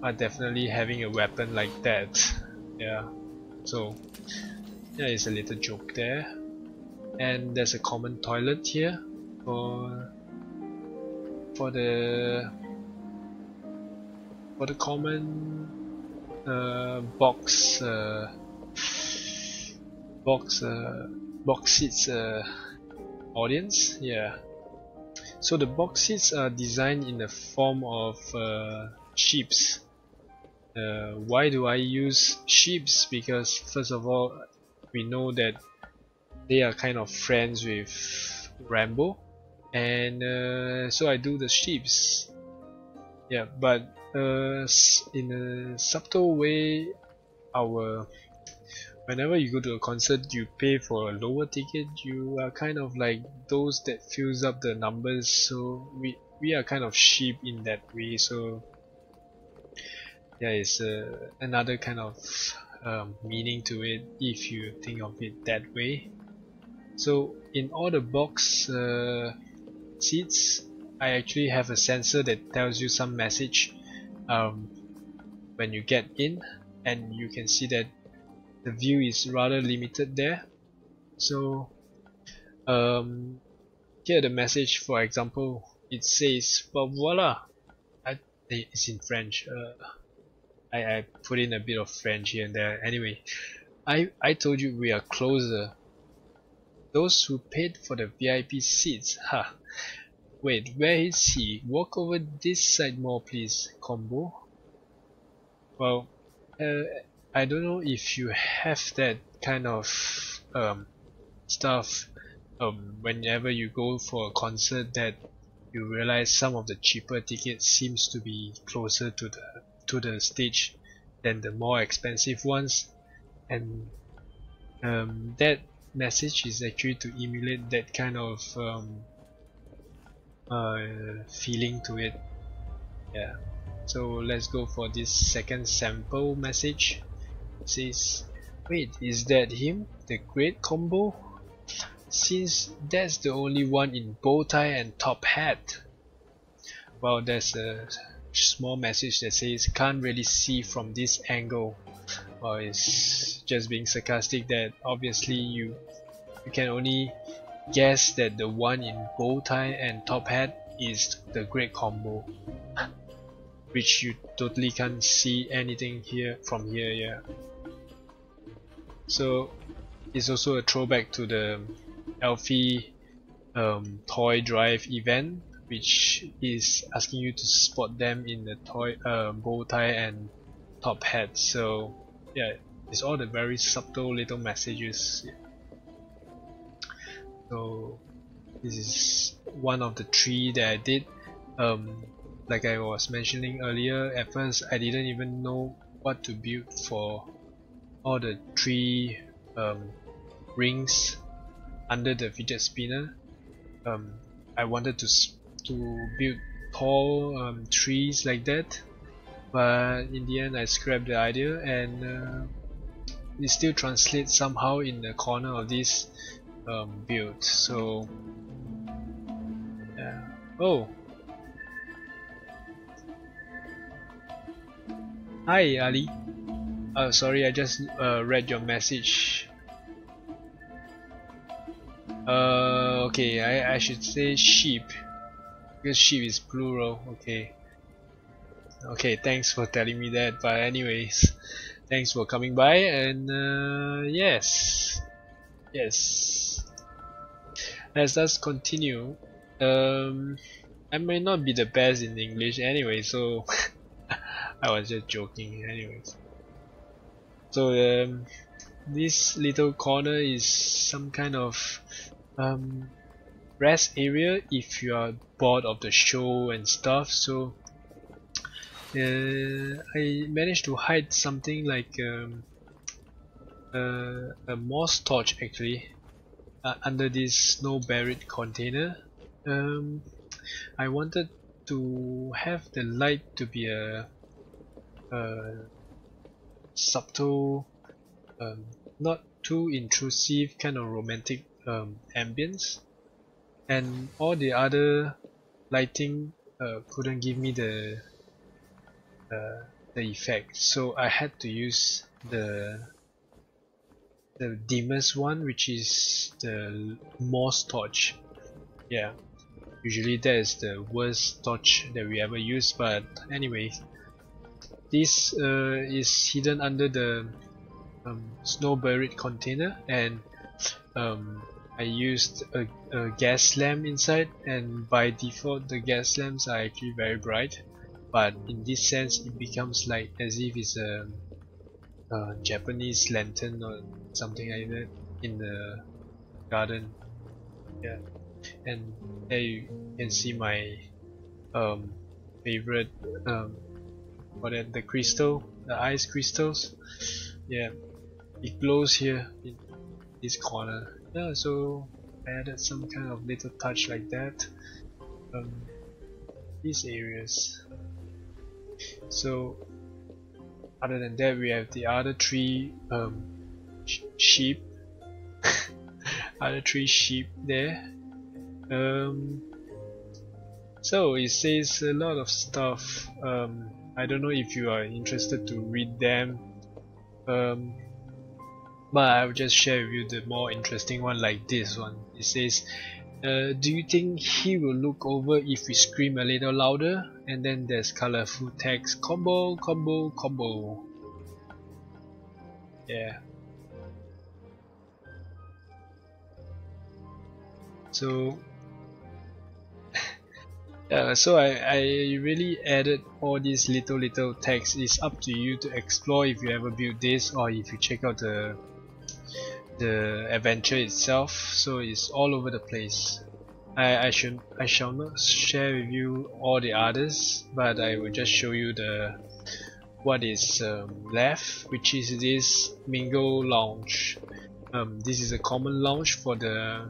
are definitely having a weapon like that. Yeah, so yeah, it's a little joke there. And there's a common toilet here for the common box seats audience. Yeah, so the box seats are designed in the form of sheeps. Why do I use sheeps? Because first of all, we know that they are kind of friends with Rambo, and so I do the sheeps. Yeah, but in a subtle way, whenever you go to a concert, you pay for a lower ticket. You are kind of like those that fills up the numbers. So we are kind of sheep in that way. So yeah, it's another kind of meaning to it if you think of it that way. So in all the box seats, I actually have a sensor that tells you some message when you get in, and you can see that the view is rather limited there. So here the message, for example, it says, well, voila. It's in French. I put in a bit of French here and there. Anyway, I told you we are closer. Those who paid for the VIP seats. Ha. Wait, where is he? Walk over this side more, please, Combeau. Well, I don't know if you have that kind of stuff whenever you go for a concert, that you realize some of the cheaper tickets seems to be closer to the stage than the more expensive ones, and that message is actually to emulate that kind of feeling to it. Yeah. So let's go for this second sample message. It says, wait, is that him? The great Combeau? Since that's the only one in bow tie and top hat. Well, there's a small message that says, can't really see from this angle. Well, it's just being sarcastic that obviously you can only guess that the one in bow tie and top hat is the great Combeau, which you totally can't see anything here from here. Yeah, so it's also a throwback to the Alfie toy drive event, which is asking you to spot them in the toy bow tie and top hat. So yeah, it's all the very subtle little messages. So this is one of the three that I did. Like I was mentioning earlier, at first I didn't even know what to build for all the three rings under the fidget spinner. I wanted to build tall trees like that, but in the end I scrapped the idea, and it still translates somehow in the corner of this build. So yeah. Oh, hi Ali. Sorry, I just read your message. Okay, I should say sheep, because sheep is plural. Okay, Okay, thanks for telling me that. But anyways, thanks for coming by. And yes, let's just continue. I may not be the best in English anyway, so I was just joking. Anyways, so this little corner is some kind of rest area if you are bored of the show and stuff. So I managed to hide something like a moss torch actually under this snow buried container. Um, I wanted to have the light to be a subtle, not too intrusive kind of romantic ambience, and all the other lighting couldn't give me the effect, so I had to use the dimmest one, which is the moss torch. Yeah, usually that is the worst torch that we ever use, but anyway, this is hidden under the snow buried container, and I used a gas lamp inside, and by default the gas lamps are actually very bright, but in this sense it becomes like as if it's a Japanese lantern or something like that in the garden. Yeah, and there you can see my favorite the crystal, the ice crystals. Yeah, it glows here in this corner. Yeah, so I added some kind of little touch like that. These areas. So other than that, we have the other three sheep, other three sheep there. So it says a lot of stuff. I don't know if you are interested to read them, but I will just share with you the more interesting one, like this one. It says, do you think he will look over if we scream a little louder? And then there's colorful text, combo, combo, combo. Yeah. So so I really added all these little text. It's up to you to explore if you ever build this or if you check out the adventure itself. So it's all over the place. I shall not share with you all the others, but I will just show you what is left, which is this Mingo Lounge. This is a common lounge for the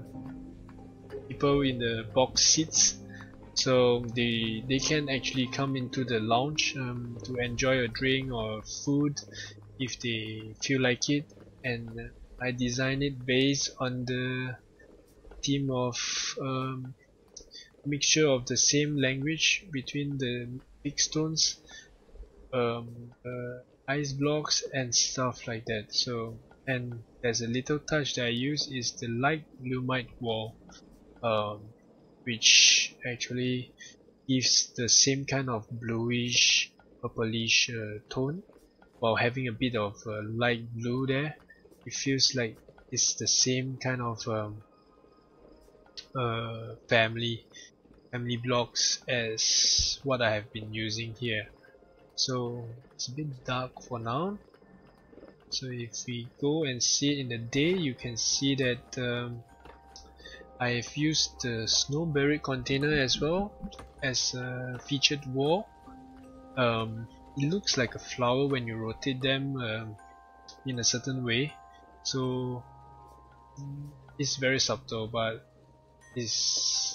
people in the box seats, so they can actually come into the lounge to enjoy a drink or food if they feel like it. And I designed it based on the theme of mixture of the same language between the big stones, ice blocks and stuff like that. So, and there's a little touch that I use is the light lumite wall, which actually gives the same kind of bluish purplish tone while having a bit of light blue there. It feels like it's the same kind of family blocks as what I have been using here. So it's a bit dark for now. So if we go and see it in the day, you can see that I have used the snow buried container as well as a featured wall. It looks like a flower when you rotate them in a certain way. So it's very subtle, but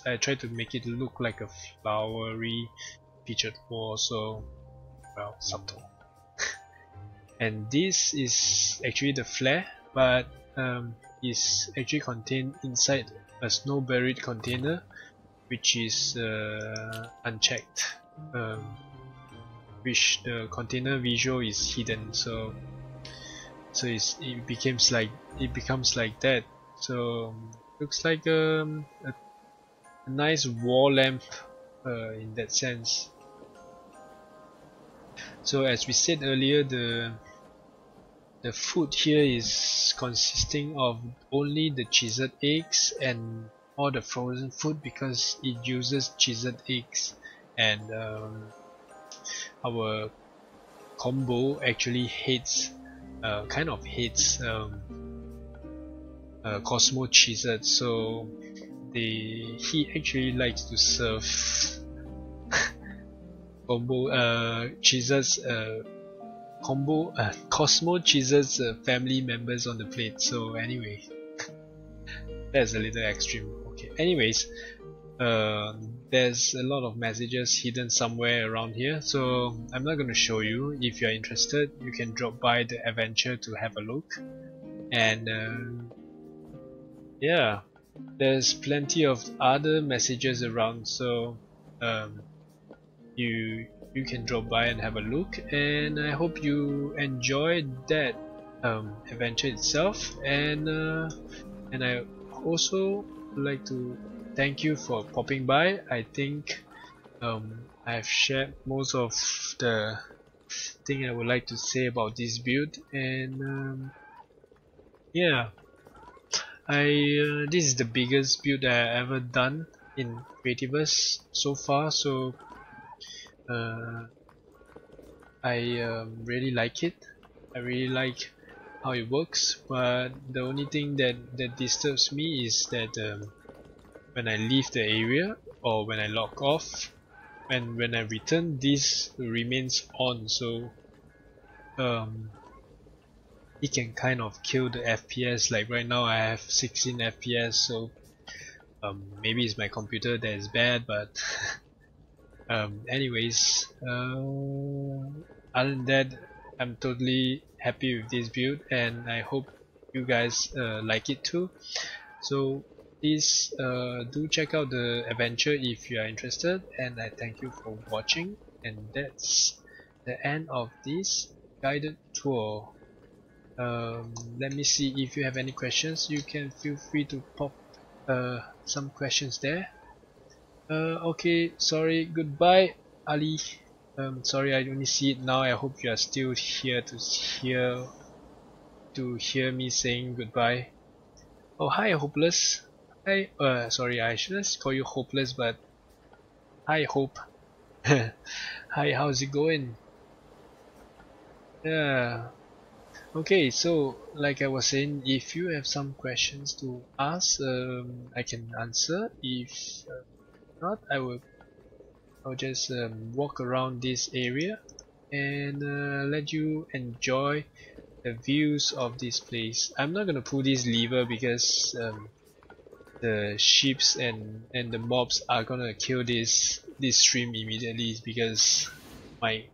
I try to make it look like a flowery featured wall, so well, subtle. And this is actually the flare, but is actually contained inside a snow buried container, which is unchecked, which the container visual is hidden. So it becomes like that. So looks like a nice wall lamp in that sense. So as we said earlier, the food here is consisting of only the chiseled eggs and all the frozen food because it uses chiseled eggs, and our Combeau actually hates, kind of hates Cosmo chiseled, so he actually likes to serve Cosmo cheeses family members on the plate. So anyway, that's a little extreme. Okay. Anyways, there's a lot of messages hidden somewhere around here, so I'm not going to show you. If you're interested, you can drop by the adventure to have a look. And yeah, there's plenty of other messages around, so you can drop by and have a look, and I hope you enjoyed that adventure itself, and I also would like to thank you for popping by. I think I've shared most of the thing I would like to say about this build, and yeah, this is the biggest build I ever done in Creativerse so far, so I really like it. I really like how it works, but the only thing that disturbs me is that when I leave the area or when I log off, and when I return, this remains on, so it can kind of kill the FPS. Like right now I have 16 FPS, so maybe it's my computer that is bad, but anyways, other than that, I'm totally happy with this build, and I hope you guys like it too. So please do check out the adventure if you are interested, and I thank you for watching, and that's the end of this guided tour. Let me see if you have any questions. You can feel free to pop some questions there. Okay, sorry, goodbye, Ali. Sorry, I only see it now. I hope you are still here to hear me saying goodbye. Oh, hi, Hopeless. Hi, sorry, I shouldn't call you Hopeless, but hi, Hope. Hi, how's it going? Yeah. Okay, so like I was saying, if you have some questions to ask, I can answer. If not, I'll just walk around this area and let you enjoy the views of this place. I'm not gonna pull this lever because the sheeps and the mobs are gonna kill this stream immediately, because my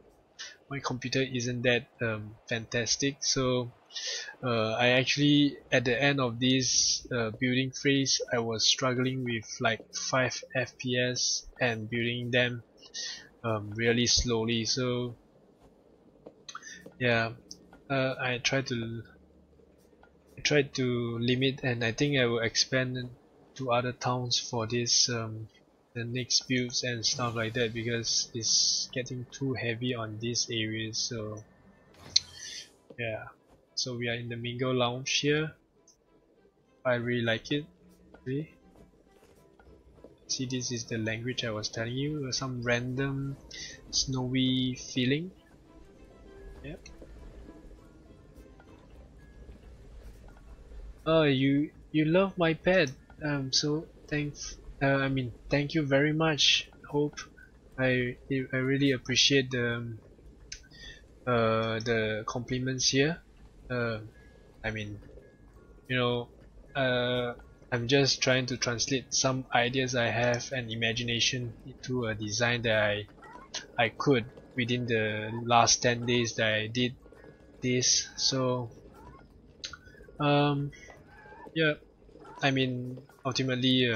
computer isn't that fantastic. So I actually, at the end of this building phase, I was struggling with like 5 FPS and building them really slowly. So yeah, I tried to limit, and I think I will expand to other towns for this the next builds and stuff like that, because it's getting too heavy on these areas. So yeah, so we are in the Mingle Lounge here. I really like it. Okay. See, this is the language I was telling you, some random snowy feeling. Yep. Oh, you love my pet. So thank you very much. Hope I really appreciate the compliments here. I mean, you know, I'm just trying to translate some ideas I have and imagination into a design that I could within the last 10 days that I did this. So yeah, I mean, ultimately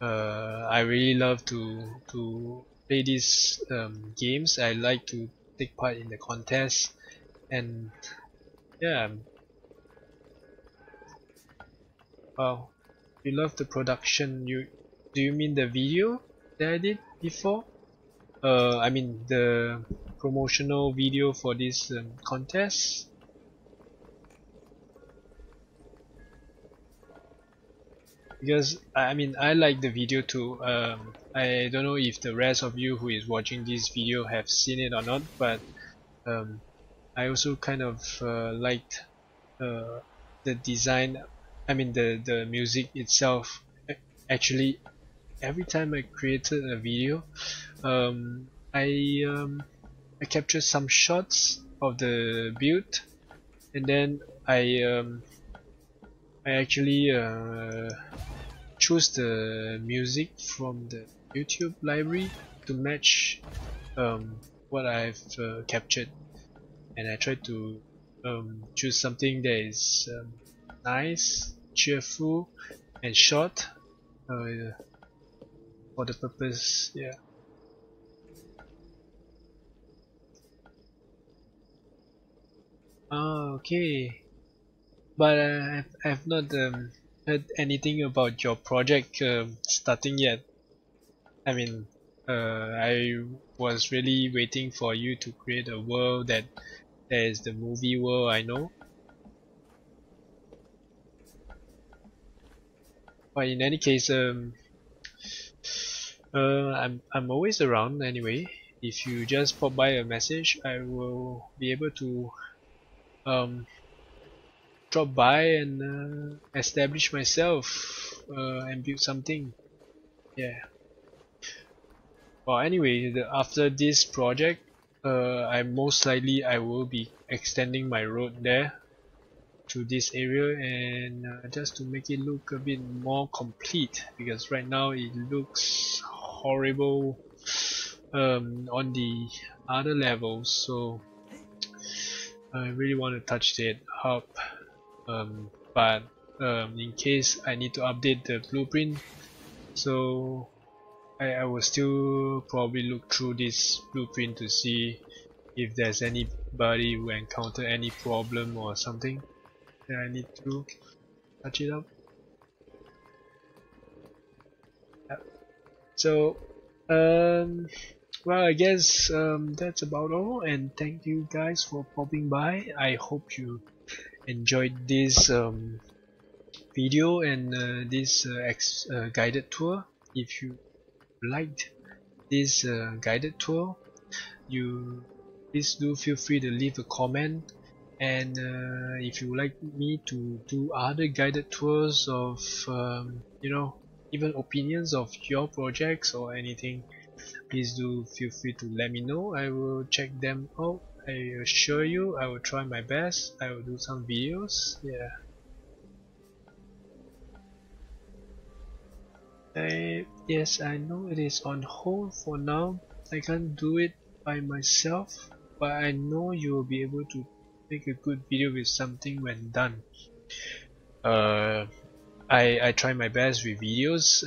I really love to play these games. I like to take part in the contest, and yeah. Wow, you love the production. Do you mean the video that I did before? I mean promotional video for this contest. Because I mean I like the video too. I don't know if the rest of you who is watching this video have seen it or not, but I also kind of liked the design. I mean the music itself. Actually, every time I created a video, um, I um, I captured some shots of the build, and then I actually choose the music from the YouTube library to match what I've captured, and I try to choose something that is nice, cheerful, and short for the purpose. Yeah. Ah, okay. But I've not heard anything about your project starting yet. I mean, I was really waiting for you to create a world that is the movie world I know. But in any case, I'm always around anyway. If you just pop by a message, I will be able to um, drop by and establish myself and build something. Yeah. Well, anyway, after this project, I most likely I will be extending my road there to this area, and just to make it look a bit more complete, because right now it looks horrible on the other levels. So I really want to touch that up, but in case I need to update the blueprint, so I will still probably look through this blueprint to see if there's anybody who encounter any problem or something that I need to touch it up. Yeah. So well, I guess that's about all, and thank you guys for popping by. I hope you enjoyed this video and this guided tour. If you liked this guided tour, you please do feel free to leave a comment, and if you would like me to do other guided tours of you know, even opinions of your projects or anything, please do feel free to let me know. I will check them out. I assure you I will try my best. I will do some videos. Yeah. Yes, I know it is on hold for now. I can't do it by myself, but I know you will be able to make a good video with something when done. Uh, I try my best with videos.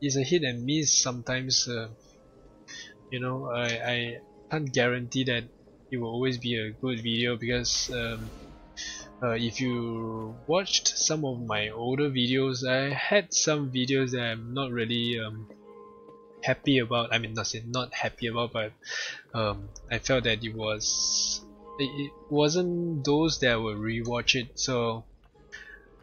It's a hit and miss sometimes. You know, I can't guarantee that it will always be a good video, because if you watched some of my older videos, I had some videos that I'm not really happy about. I mean, not happy about, but I felt that it wasn't those that will rewatch it. So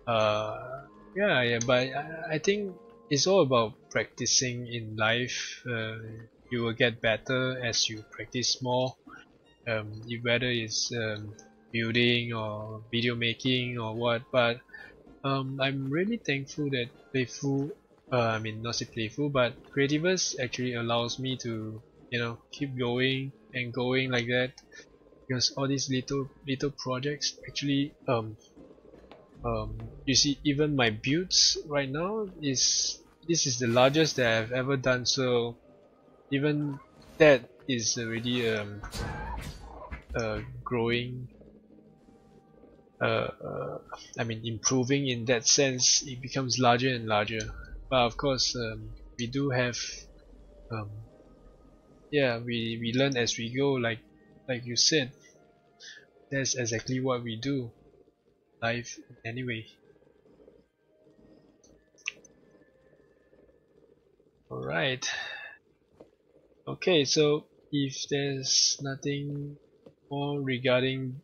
yeah, but I think it's all about practicing in life. You will get better as you practice more. Whether it's building or video making or what, but I'm really thankful that I mean, not say playful, but Creativerse actually allows me to, you know, keep going and going like that, because all these little projects actually you see, even my builds right now this is the largest that I've ever done, so even that is already growing, I mean improving in that sense. It becomes larger and larger, but of course we do have yeah, we learn as we go, like you said. That's exactly what we do, life anyway. Alright, okay, so if there's nothing more regarding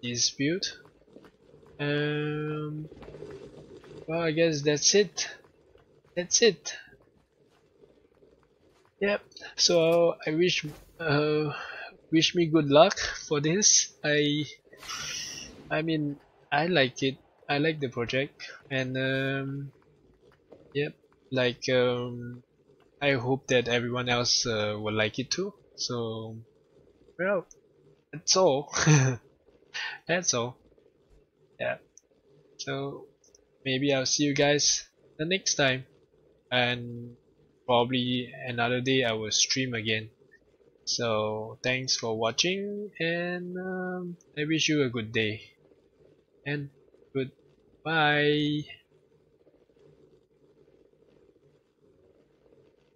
this build, well, I guess that's it. That's it. Yep. So I wish me good luck for this. I mean, I like it. I like the project, and yep. Like I hope that everyone else will like it too. So well, that's all. That's all. Yeah. So maybe I'll see you guys the next time, and probably another day I will stream again. So thanks for watching, and I wish you a good day and goodbye.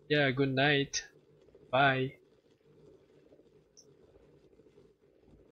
Yeah, good night. Bye.